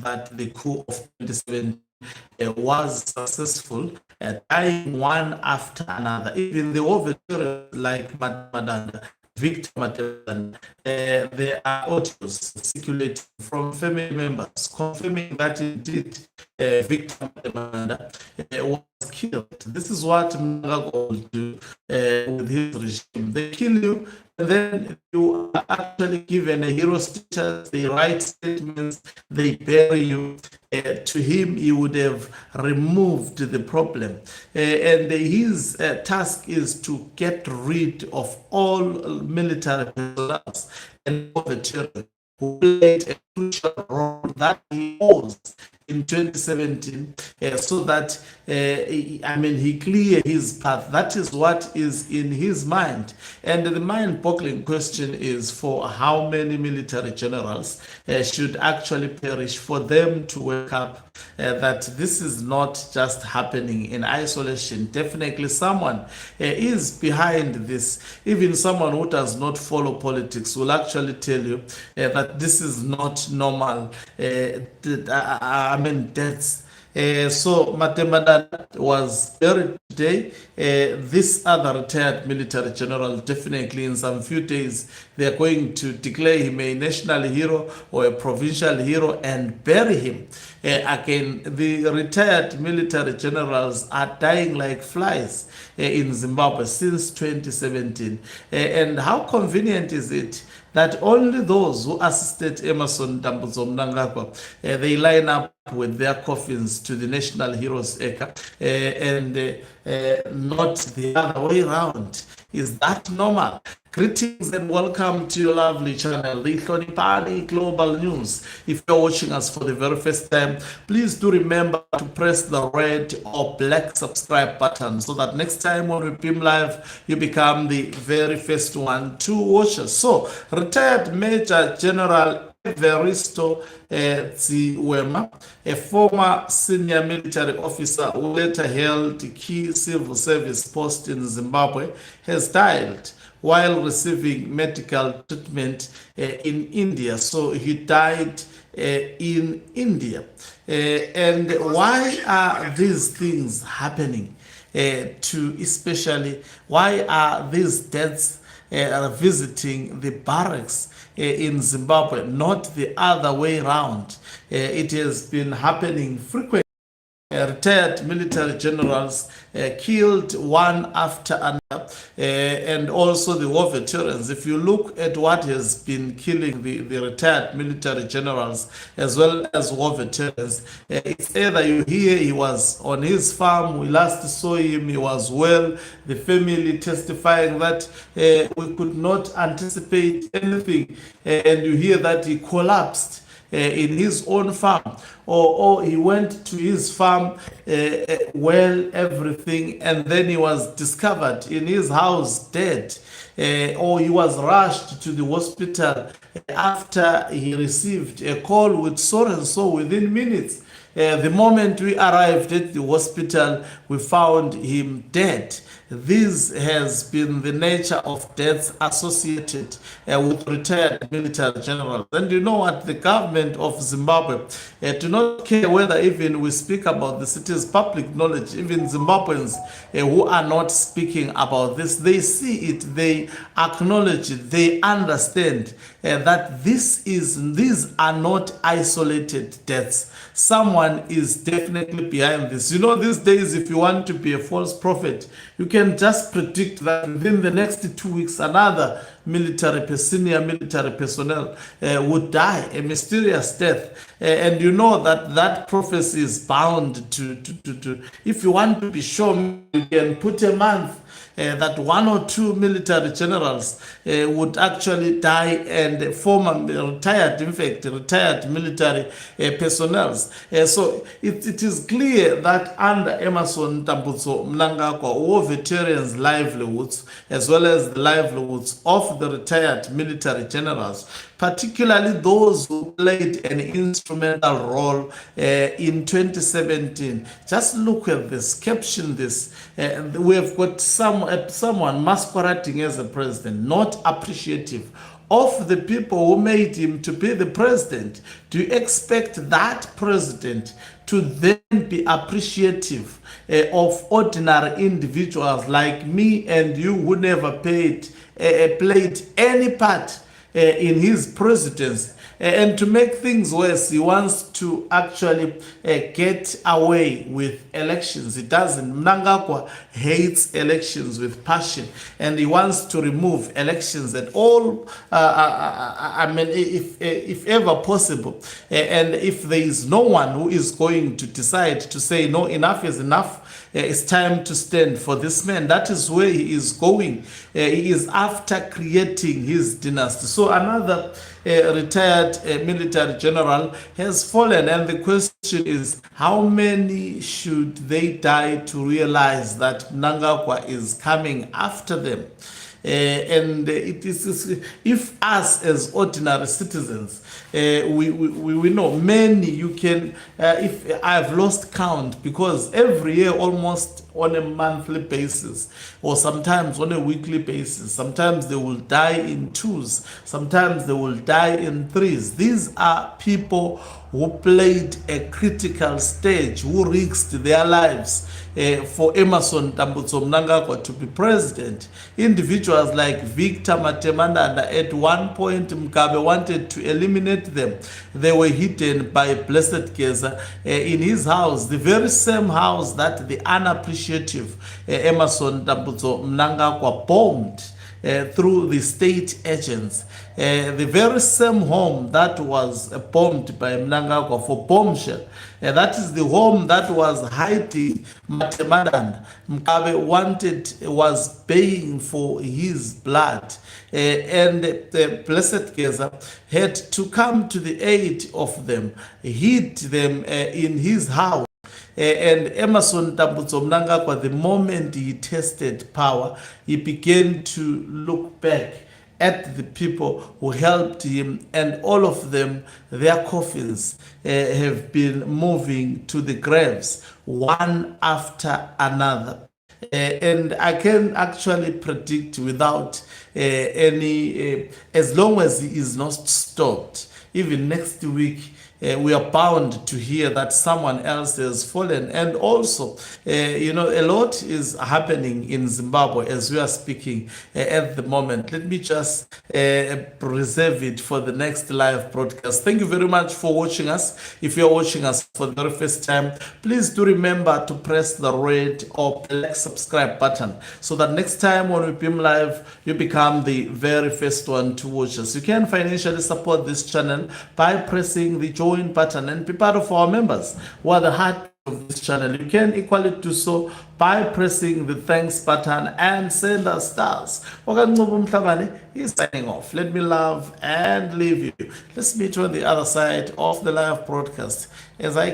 that the coup of 2017 was successful, dying one after another. Even the overturers like Matemadanda, Victor Matemadanda, there are audios circulating from family members confirming that indeed Victor Matemadanda was killed. This is what Mnangagwa will do with his regime. They kill you, and then you are actually given a hero status. They write statements, they bury you. To him, he would have removed the problem. And his task is to get rid of all military personnel and veterans who played a crucial role that he was in 2017, so that he clear his path. That is what is in his mind. And the mind-boggling question is, for how many military generals should actually perish for them to wake up that this is not just happening in isolation. Definitely someone is behind this. Even someone who does not follow politics will actually tell you that this is not normal. Deaths. So Matemadanda was buried today. This other retired military general, definitely in some few days, they are going to declare him a national hero or a provincial hero and bury him. Again, the retired military generals are dying like flies in Zimbabwe since 2017. And how convenient is it that only those who assisted Emerson Dambudzo Mnangagwa, they line up with their coffins to the National Heroes Acre, and not the other way around? Is that normal? Greetings and welcome to your lovely channel, the Hlonipani Global News. If you're watching us for the very first time, please do remember to press the red or black subscribe button so that next time when we beam live, you become the very first one to watch us. So, retired Major General Evaristo Tsiwema, a former senior military officer who later held key civil service posts in Zimbabwe, has died while receiving medical treatment in India. So he died in India. And why are these things happening especially, why are these deaths visiting the barracks in Zimbabwe, not the other way around? It has been happening frequently. Retired military generals killed one after another, and also the war veterans. If you look at what has been killing the retired military generals as well as war veterans, it's either you hear he was on his farm, we last saw him, he was well, the family testifying that we could not anticipate anything, and you hear that he collapsed in his own farm, or he went to his farm, everything, and then he was discovered in his house dead, or he was rushed to the hospital after he received a call with so and so within minutes. The moment we arrived at the hospital, we found him dead. This has been the nature of deaths associated with retired military generals. And you know what? The government of Zimbabwe do not care whether even we speak about this. It is public knowledge. Even Zimbabweans who are not speaking about this, they see it, they acknowledge it, they understand that these are not isolated deaths. Someone is definitely behind this. You know, these days, if you want to be a false prophet, you can just predict that within the next 2 weeks, another senior military personnel would die, a mysterious death. And you know that that prophecy is bound to. If you want to be sure, you can put a month that 1 or 2 military generals would actually die, and retired military personnel. So it is clear that under Emerson Dambudzo Mnangagwa, war veterans' livelihoods, as well as the livelihoods of the retired military generals, particularly those who played an instrumental role in 2017. Just look at this, caption this. We have got someone masquerading as a president, not appreciative of the people who made him to be the president, do you expect that president to then be appreciative of ordinary individuals like me and you who never played any part in his presidency? And to make things worse, he wants to actually get away with elections. He doesn't. Mnangagwa hates elections with passion, and he wants to remove elections at all. I mean, if ever possible, and if there is no one who is going to decide to say no, enough is enough. It's time to stand for this man. That is where he is going. He is after creating his dynasty. So another retired military general has fallen, and the question is, how many should they die to realize that Mnangagwa is coming after them? And it is, if us as ordinary citizens, we know many, you can, if I've lost count, because every year almost on a monthly basis or sometimes on a weekly basis, sometimes they will die in twos, sometimes they will die in threes. These are people who played a critical stage, who risked their lives for Emmerson Tambutso Mnangagwa to be president. Individuals like Victor Matemadanda, at one point Mugabe wanted to eliminate them. They were hidden by Blessed Geza in his house, the very same house that the unappreciative Emmerson Tambutso Mnangagwa bombed through the state agents. The very same home that was bombed by Mnangagwa for bombshell. That is the home that was hiding Matemadanda. Mugabe was paying for his blood. And Blessed Geza had to come to the aid of them, hid them in his house. And Emmerson Tambutso Mnangagwa, the moment he tasted power, he began to look back at the people who helped him, and all of them, their coffins have been moving to the graves, one after another. And I can actually predict without as long as he is not stopped, even next week, we are bound to hear that someone else has fallen. And also, a lot is happening in Zimbabwe as we are speaking at the moment. Let me just reserve it for the next live broadcast. Thank you very much for watching us. If you're watching us for the very first time, please do remember to press the red or black subscribe button so that next time when we beam live, you become the very first one to watch us. You can financially support this channel by pressing the join button and be part of our members who are the heart of this channel. You can equally do so by pressing the thanks button and send us stars. He's signing off. Let me love and leave you. Let's meet you on the other side of the live broadcast as I